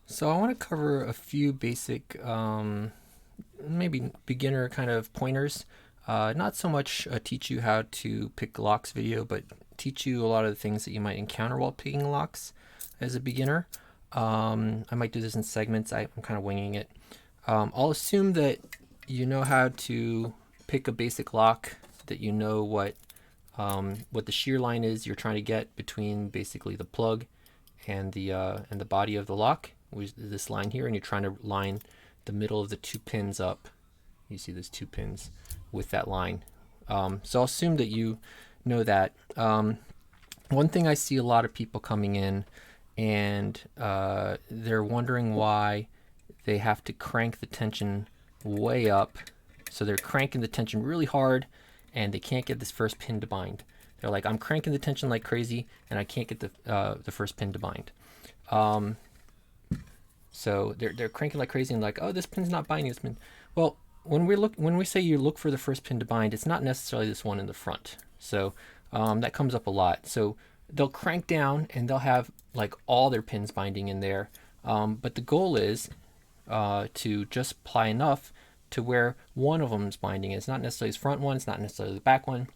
So I want to cover a few basic, maybe beginner kind of pointers. Not so much teach you how to pick locks video, but teach you a lot of the things that you might encounter while picking locks as a beginner. I might do this in segments. I'm kind of winging it. I'll assume that you know how to pick a basic lock, that you know what the shear line is you're trying to get between basically the plug and the body of the lock, which is this line here, and you're trying to line the middle of the two pins up. You see those two pins with that line. So I'll assume that you know that. One thing I see a lot of people coming in, and they're wondering why they have to crank the tension way up. So they're cranking the tension really hard, and they can't get this first pin to bind. They're like, I'm cranking the tension like crazy, and I can't get the first pin to bind. So they're cranking like crazy and like, oh, this pin's not binding. This pin. Well, when we say you look for the first pin to bind, it's not necessarily this one in the front. So that comes up a lot. So they'll crank down and they'll have like all their pins binding in there. But the goal is to just apply enough to where one of them is binding. It's not necessarily this front one. It's not necessarily the back one.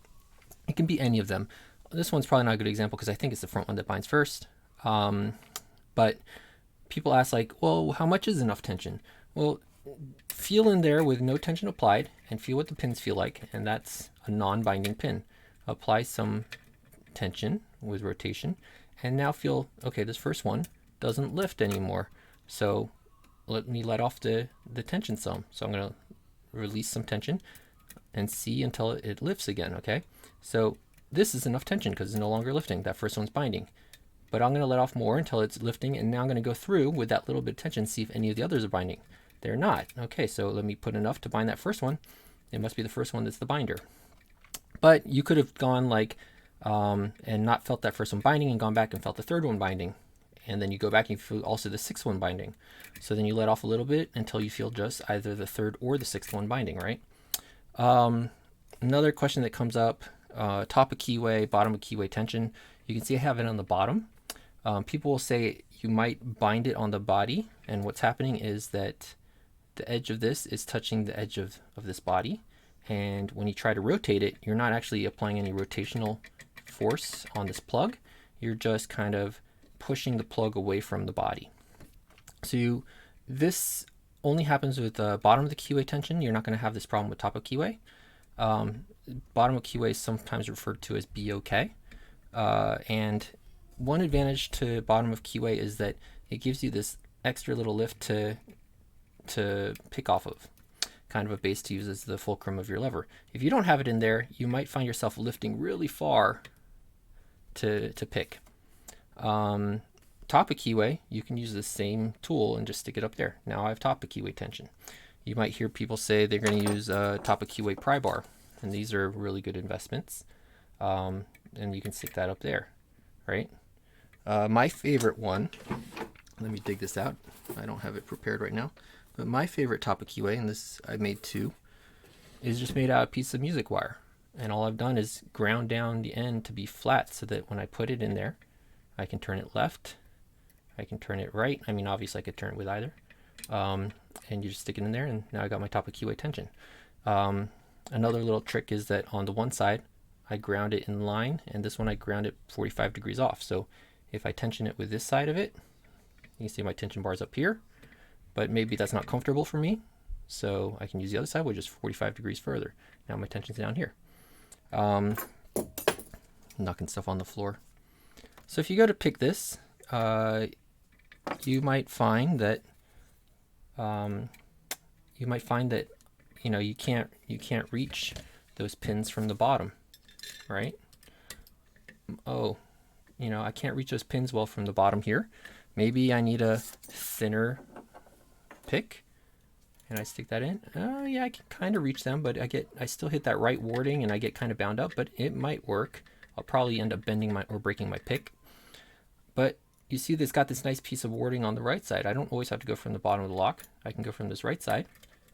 It can be any of them. This one's probably not a good example because I think it's the front one that binds first. But people ask like, well, how much is enough tension? Well, feel in there with no tension applied and feel what the pins feel like, and that's a non-binding pin. Apply some tension with rotation, and now feel, okay, this first one doesn't lift anymore. So let me let off the tension some. So I'm going to release some tension and see until it lifts again, okay? So this is enough tension because it's no longer lifting. That first one's binding. But I'm going to let off more until it's lifting, and now I'm going to go through with that little bit of tension, see if any of the others are binding. They're not. Okay, so let me put enough to bind that first one. It must be the first one that's the binder. But you could have gone like, and not felt that first one binding and gone back and felt the third one binding. And then you go back and you feel also the sixth one binding. So then you let off a little bit until you feel just either the third or the sixth one binding, right? Another question that comes up, top of keyway, bottom of keyway tension. You can see I have it on the bottom. People will say you might bind it on the body, and what's happening is that the edge of this is touching the edge of this body, and when you try to rotate it, you're not actually applying any rotational force on this plug. You're just kind of pushing the plug away from the body. So this only happens with the bottom of the keyway tension. You're not going to have this problem with top of keyway. Bottom of keyway is sometimes referred to as BOK. And one advantage to bottom of keyway is that it gives you this extra little lift to pick off of, kind of a base to use as the fulcrum of your lever. If you don't have it in there, you might find yourself lifting really far to pick. Top of keyway, you can use the same tool and just stick it up there. Now I have top of keyway tension. You might hear people say they're going to use top of keyway pry bar, and these are really good investments. And you can stick that up there, right? My favorite one, let me dig this out. I don't have it prepared right now, but my favorite top of keyway, and this I made two, is just made out of a piece of music wire. And all I've done is ground down the end to be flat so that when I put it in there, I can turn it left, I can turn it right. I mean, obviously I could turn it with either. And you just stick it in there, and now I got my top of keyway tension. Another little trick is that on the one side, I ground it in line, and this one I ground it 45 degrees off. So if I tension it with this side of it, you can see my tension bars up here, but maybe that's not comfortable for me. So I can use the other side, which is 45 degrees further. Now my tension's down here. Knocking stuff on the floor. So if you go to pick this, you might find that you can't reach those pins from the bottom, right? Oh, I can't reach those pins well from the bottom here. Maybe I need a thinner pick, and I stick that in. Yeah, I can kind of reach them, but I still hit that right warding, and I get kind of bound up, but it might work. I'll probably end up bending or breaking my pick. But you see it's got this nice piece of warding on the right side. I don't always have to go from the bottom of the lock. I can go from this right side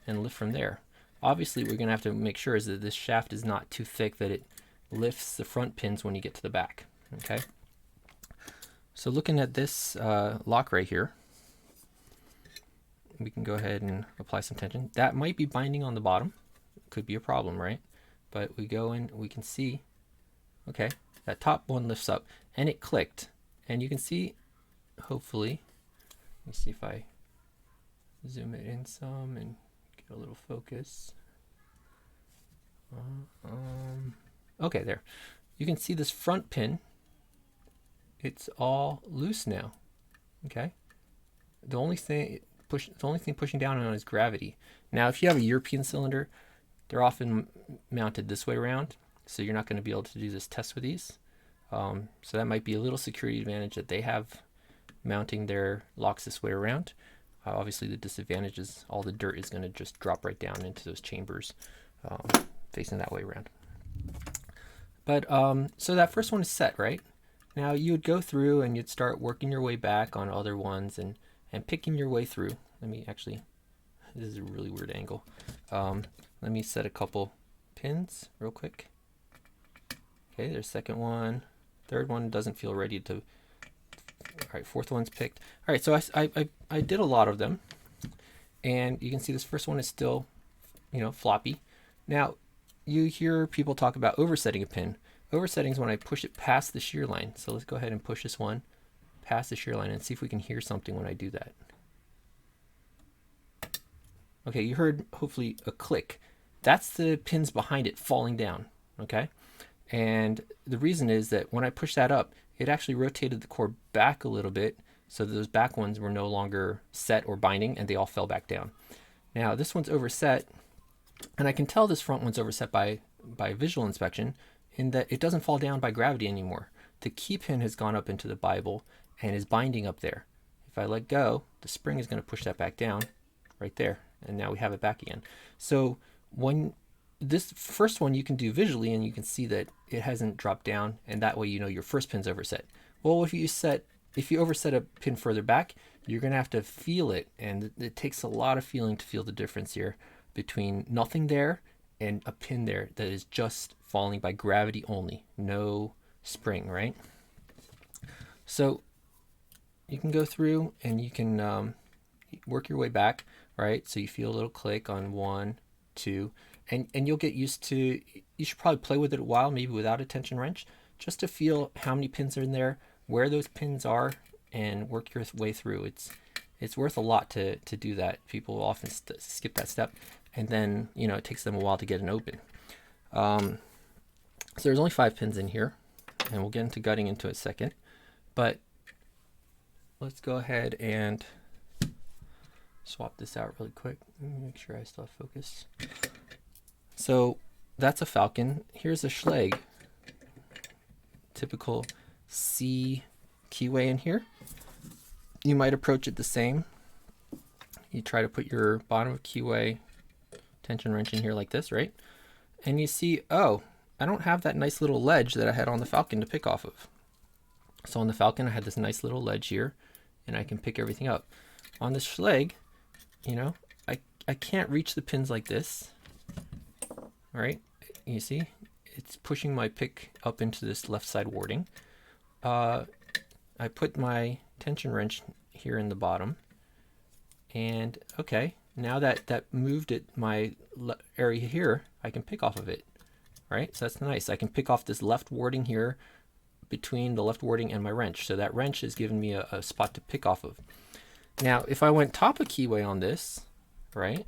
and lift from there. Obviously, we're going to have to make sure is that this shaft is not too thick that it lifts the front pins when you get to the back. Okay. So looking at this lock right here, we can go ahead and apply some tension. That might be binding on the bottom. Could be a problem, right? But we go in, we can see, okay, that top one lifts up and it clicked. And you can see, hopefully, let me see if I zoom it in some and get a little focus. Okay, there. You can see this front pin. It's all loose now. Okay. The only thing pushing down on it is gravity. Now, if you have a European cylinder, they're often mounted this way around, so you're not going to be able to do this test with these. So that might be a little security advantage that they have mounting their locks this way around. Obviously, the disadvantage is all the dirt is going to just drop right down into those chambers facing that way around. But so that first one is set, right? Now you would go through and you'd start working your way back on other ones and picking your way through. Let me actually, this is a really weird angle. Let me set a couple pins real quick. Okay, there's second one. Third one doesn't feel ready to, all right, fourth one's picked. All right, so I did a lot of them. And you can see this first one is still, you know, floppy. Now, you hear people talk about oversetting a pin. Oversetting is when I push it past the shear line. So let's go ahead and push this one past the shear line and see if we can hear something when I do that. Okay, you heard hopefully a click. That's the pins behind it falling down, okay? And the reason is that when I push that up, it actually rotated the core back a little bit, so those back ones were no longer set or binding, and they all fell back down. Now this one's overset, and I can tell this front one's overset by visual inspection in that it doesn't fall down by gravity anymore. The key pin has gone up into the Bible and is binding up there. If I let go, the spring is going to push that back down right there, and now we have it back again. So when this first one you can do visually and you can see that it hasn't dropped down, and that way you know your first pin's overset. Well, if you overset a pin further back, you're going to have to feel it, and it takes a lot of feeling to feel the difference here between nothing there and a pin there that is just falling by gravity only, no spring, right? So you can go through and you can work your way back, right? So you feel a little click on 1, 2, and you'll get used to, you should probably play with it a while, maybe without a tension wrench, just to feel how many pins are in there, where those pins are, and work your way through. It's worth a lot to do that. People will often skip that step, and then, you know, it takes them a while to get it open. So there's only 5 pins in here, and we'll get into gutting into a second, but let's go ahead and swap this out really quick. Let me make sure I still have focus. So that's a Falcon. Here's a Schlage. Typical C keyway in here. You might approach it the same. You try to put your bottom of keyway tension wrench in here like this, right? And you see, oh, I don't have that nice little ledge that I had on the Falcon to pick off of. So on the Falcon, I had this nice little ledge here, and I can pick everything up. On the Schlage, you know, I can't reach the pins like this, right? You see, it's pushing my pick up into this left side warding. I put my tension wrench here in the bottom, and okay, now that moved it, my area here, I can pick off of it, right? So that's nice. I can pick off this left warding here between the left warding and my wrench. So that wrench has given me a spot to pick off of. Now, if I went top of keyway on this, right,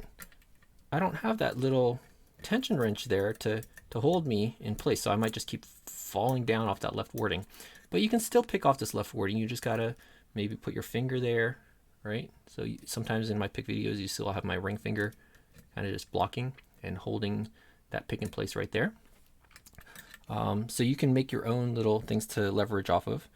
I don't have that little tension wrench there to hold me in place. So I might just keep falling down off that left warding. But you can still pick off this left warding. You just gotta maybe put your finger there, right? So sometimes in my pick videos, you still have my ring finger kind of just blocking and holding that pick in place right there. So you can make your own little things to leverage off of.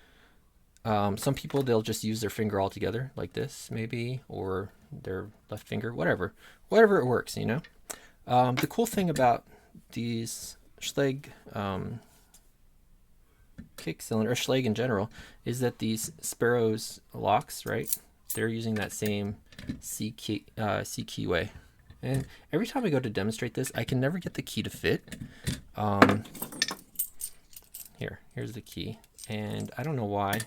Some people, they'll just use their finger all together like this maybe, or their left finger, whatever it works, you know. The cool thing about these Schlage kick cylinder, or Schlage in general, is that these Sparrows locks, right, they're using that same C keyway. And every time I go to demonstrate this, I can never get the key to fit. Here's the key, and I don't know why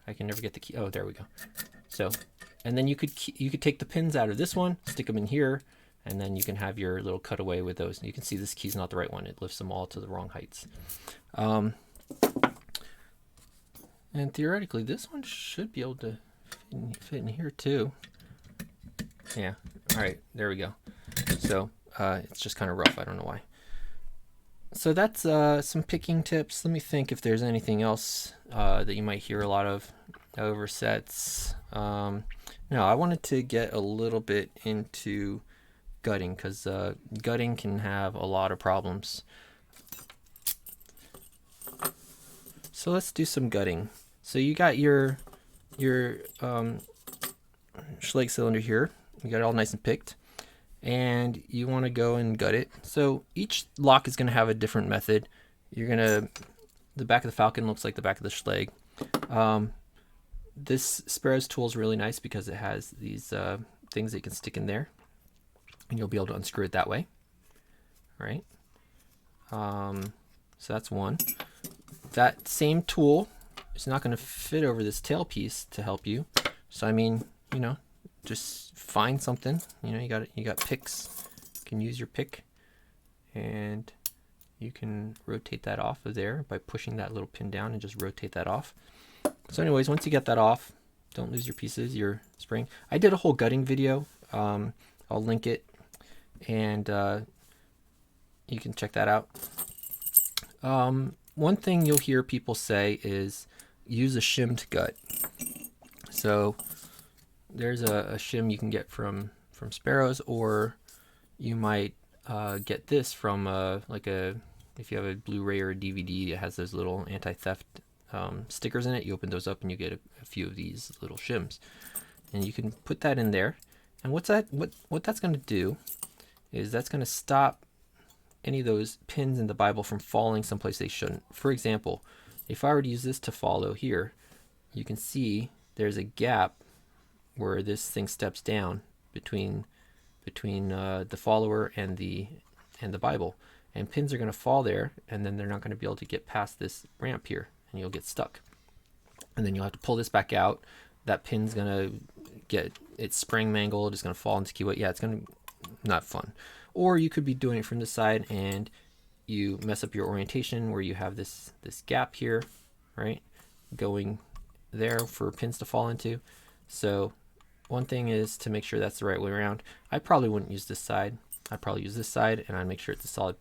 I can never get the key. Oh, there we go. So And then you could take the pins out of this one, stick them in here, and then you can have your little cutaway with those. You can see this key's not the right one. It lifts them all to the wrong heights. And theoretically, this one should be able to fit in here too. Yeah, all right, there we go. So it's just kind of rough, I don't know why. So that's some picking tips. Let me think if there's anything else that you might hear a lot of. Oversets. No, I wanted to get a little bit into gutting, because gutting can have a lot of problems. So let's do some gutting. So you got your Schlage cylinder here. You got it all nice and picked, and you want to go and gut it. So each lock is going to have a different method. The back of the Falcon looks like the back of the Schlage. This Sparrow's tool is really nice because it has these things that you can stick in there, and you'll be able to unscrew it that way. All right. So that's one. That same tool is not going to fit over this tailpiece to help you. So I mean, you know, just find something. You know, you got picks. You can use your pick, and you can rotate that off of there by pushing that little pin down and just rotate that off. So anyways, once you get that off, don't lose your pieces, your spring. I did a whole gutting video. I'll link it, and you can check that out. One thing you'll hear people say is use a shim to gut. So there's a shim you can get from Sparrows, or you might get this from if you have a Blu-ray or a DVD, it has those little anti-theft stickers in it. You open those up and you get a few of these little shims, and you can put that in there. And what that's going to do is that's going to stop any of those pins in the Bible from falling someplace they shouldn't. For example, if I were to use this to follow here, you can see there's a gap where this thing steps down between the follower and the Bible, and pins are going to fall there, and then they're not going to be able to get past this ramp here, and you'll get stuck. And then you'll have to pull this back out. That pin's going to get its spring mangled. It's going to fall into keyway. Yeah, it's going to not fun. Or you could be doing it from this side, and you mess up your orientation where you have this gap here, right, going there for pins to fall into. So one thing is to make sure that's the right way around. I probably wouldn't use this side. I'd probably use this side, and I'd make sure it's a solid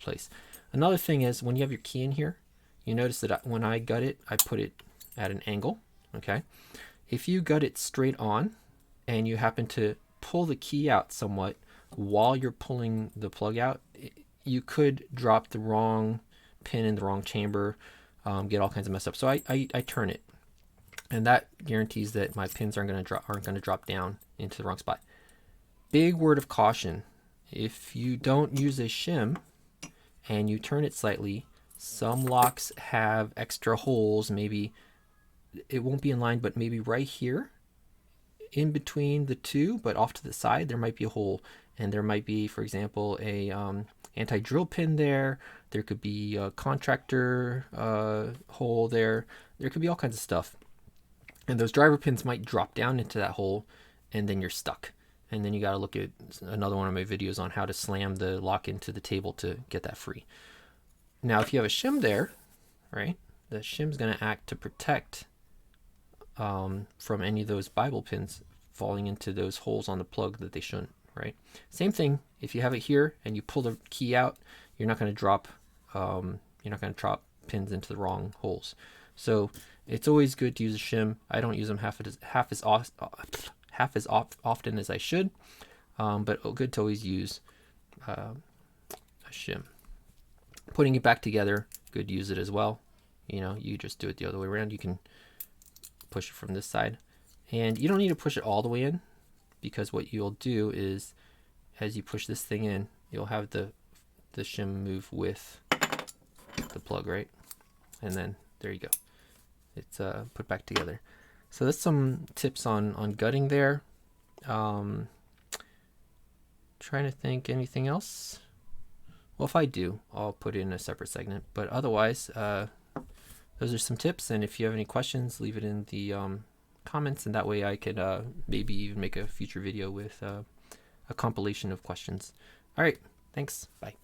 place. Another thing is when you have your key in here, you notice that when I gut it, I put it at an angle. Okay. If you gut it straight on and you happen to pull the key out somewhat while you're pulling the plug out, you could drop the wrong pin in the wrong chamber, get all kinds of mess up. So I turn it, and that guarantees that my pins aren't going to drop down into the wrong spot. Big word of caution: if you don't use a shim and you turn it slightly, some locks have extra holes. Maybe it won't be in line, but maybe right here in between the two, but off to the side, there might be a hole, and there might be, for example, a anti-drill pin there. There could be a contractor hole there. There could be all kinds of stuff, and those driver pins might drop down into that hole, and then you're stuck. And then you got to look at another one of my videos on how to slam the lock into the table to get that free. Now, if you have a shim there, right, the shim's going to act to protect from any of those Bible pins falling into those holes on the plug that they shouldn't, right? Same thing, if you have it here and you pull the key out, you're not going to drop pins into the wrong holes. So it's always good to use a shim. I don't use them half as often as I should, but good to always use a shim. Putting it back together, good to use it as well. You know, you just do it the other way around. You can push it from this side, and you don't need to push it all the way in, because what you'll do is, as you push this thing in, you'll have the shim move with the plug, right? And then there you go. It's put back together. So that's some tips on gutting there. Trying to think anything else. Well, if I do, I'll put it in a separate segment. But otherwise, those are some tips. And if you have any questions, leave it in the comments, and that way I could maybe even make a future video with a compilation of questions. All right, thanks. Bye.